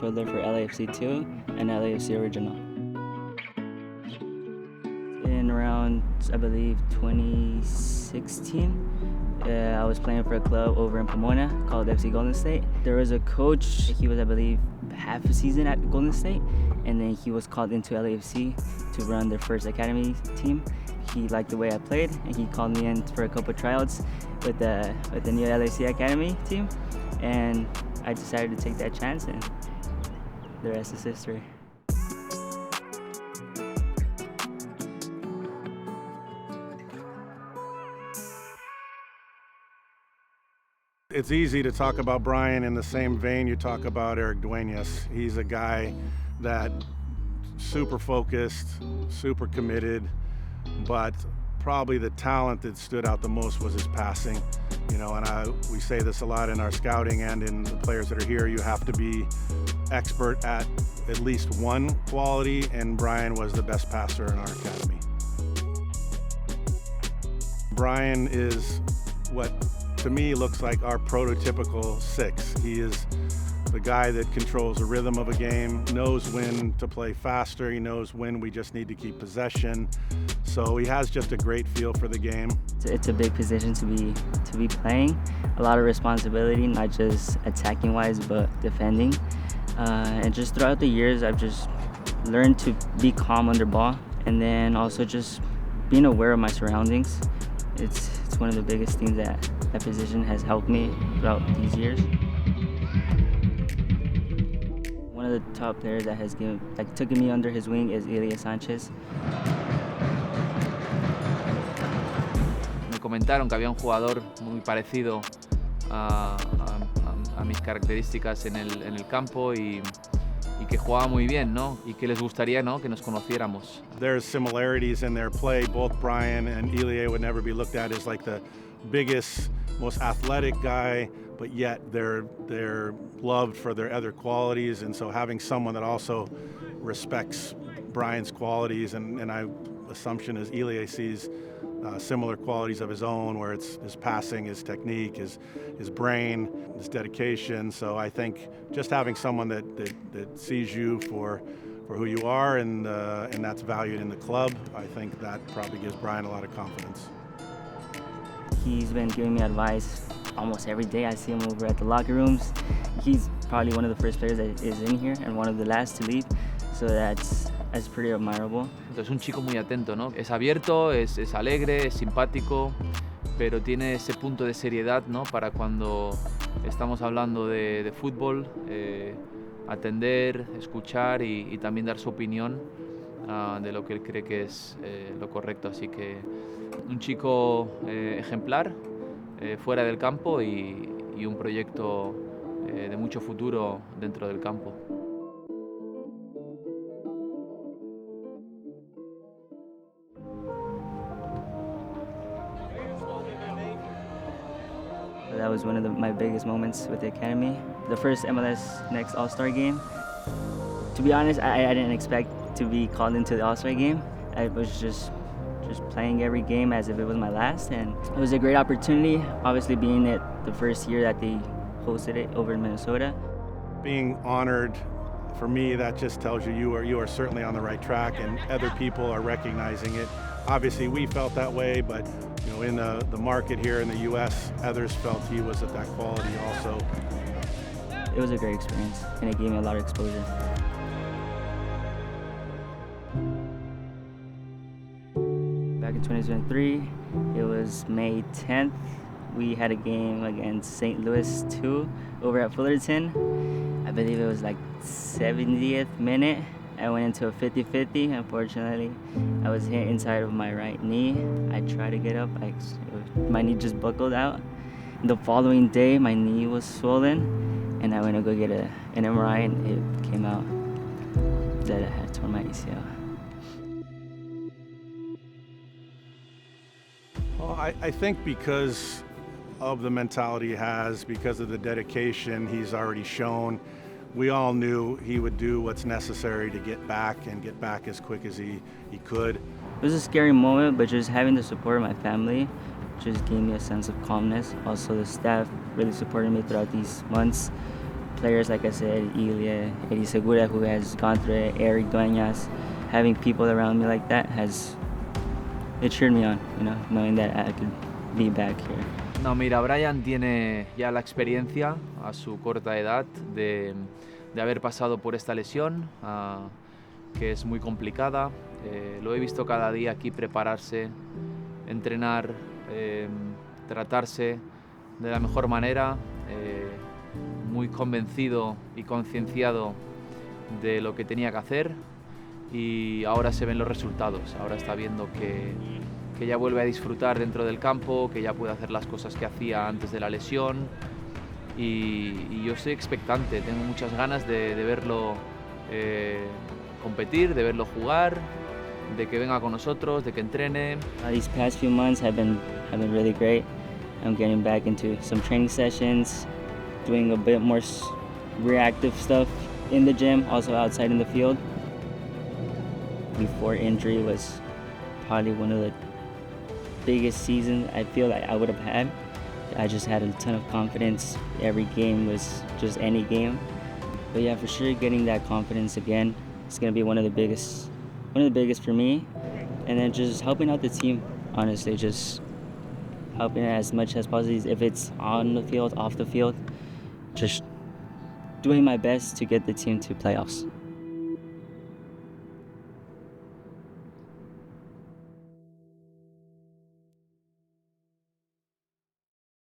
midfielder for LAFC 2 and LAFC Original. In around, I believe, 2016, I was playing for a club over in Pomona called FC Golden State. There was a coach, he was, I believe, half a season at Golden State, and then he was called into LAFC to run their first academy team. He liked the way I played, and he called me in for a couple tryouts with the new LAFC Academy team, and I decided to take that chance, and the rest is history. It's easy to talk about Bryan in the same vein you talk about Eric Duenas. He's a guy that super focused, super committed, but probably the talent that stood out the most was his passing. You know, and we say this a lot in our scouting and in the players that are here. You have to be expert at least one quality, and Bryan was the best passer in our academy. Bryan is what to me looks like our prototypical 6. He is the guy that controls the rhythm of a game, knows when to play faster, he knows when we just need to keep possession. So he has just a great feel for the game. It's a big position to be playing. A lot of responsibility, not just attacking wise, but defending. And just throughout the years, I've just learned to be calm under ball, and then also just being aware of my surroundings. It's one of the biggest things that position has helped me throughout these years. One of the top players that has taken me under his wing is Elia Sanchez. Me comentaron que había un jugador muy parecido a mis características en el campo y que jugaba muy bien, ¿no? Y que les gustaría, ¿no?, que nos conociéramos. There's similarities in their play. Both Bryan and Elia would never be looked at as like the biggest, most athletic guy, but yet they're loved for their other qualities, and so having someone that also respects Bryan's qualities, and my assumption is Elia sees similar qualities of his own, where it's his passing, his technique, his brain, his dedication. So I think just having someone that sees you for who you are, and that's valued in the club, I think that probably gives Bryan a lot of confidence. He's been giving me advice almost every day. I see him over at the locker rooms. He's probably one of the first players that is in here and one of the last to leave, so that's pretty admirable. Es un chico muy atento, ¿no? Es abierto, es alegre, es simpático, pero tiene ese punto de seriedad, ¿no?, para cuando estamos hablando de fútbol, atender, escuchar y también dar su opinión de lo que él cree que es lo correcto. Así que un chico ejemplar fuera del campo y un proyecto de mucho futuro dentro del campo. That was one of my biggest moments with the Academy. The first MLS Next AllStar Game. To be honest, I didn't expect to be called into the AllStar Game. I was just playing every game as if it was my last, and it was a great opportunity, obviously being it the first year that they hosted it over in Minnesota. Being honored, for me, that just tells you you are certainly on the right track, and other people are recognizing it. Obviously, we felt that way, but you know, in the market here in the U.S., others felt he was at that quality also. It was a great experience, and it gave me a lot of exposure. Back in 2023, it was May 10th. We had a game against St. Louis 2 over at Fullerton. I believe it was like 70th minute. I went into a 50-50. Unfortunately, I was hit inside of my right knee. I tried to get up. My knee just buckled out. The following day, my knee was swollen, and I went to go get an MRI, and it came out that I had torn my ACL. Well, I think because of the mentality he has, because of the dedication he's already shown, we all knew he would do what's necessary to get back as quick as he could. It was a scary moment, but just having the support of my family just gave me a sense of calmness. Also, the staff really supported me throughout these months. players, like I said, Elia Segura, who has gone through it, Eric Dueñas, having people around me like that it cheered me on, knowing that I could be back here. No, mira, Bryan tiene ya la experiencia a su corta edad de haber pasado por esta lesión, que es muy complicada. Lo he visto cada día aquí prepararse, entrenar, tratarse de la mejor manera, muy convencido y concienciado de lo que tenía que hacer, y ahora se ven los resultados. Ahora está viendo que ya vuelve a disfrutar dentro del campo, que ya puede hacer las cosas que hacía antes de la lesión, y yo estoy expectante, tengo muchas ganas de verlo competir, de verlo jugar, de que venga con nosotros, de que entrene. These past few months have been really great. I'm getting back into some training sessions, doing a bit more reactive stuff in the gym, also outside in the field. Before injury was probably one of the biggest seasons I feel like I would have had. I just had a ton of confidence. Every game was just any game. But yeah, for sure, getting that confidence again, it's gonna be one of the biggest for me. And then just helping out the team, honestly, just helping as much as possible. If it's on the field, off the field, just doing my best to get the team to playoffs.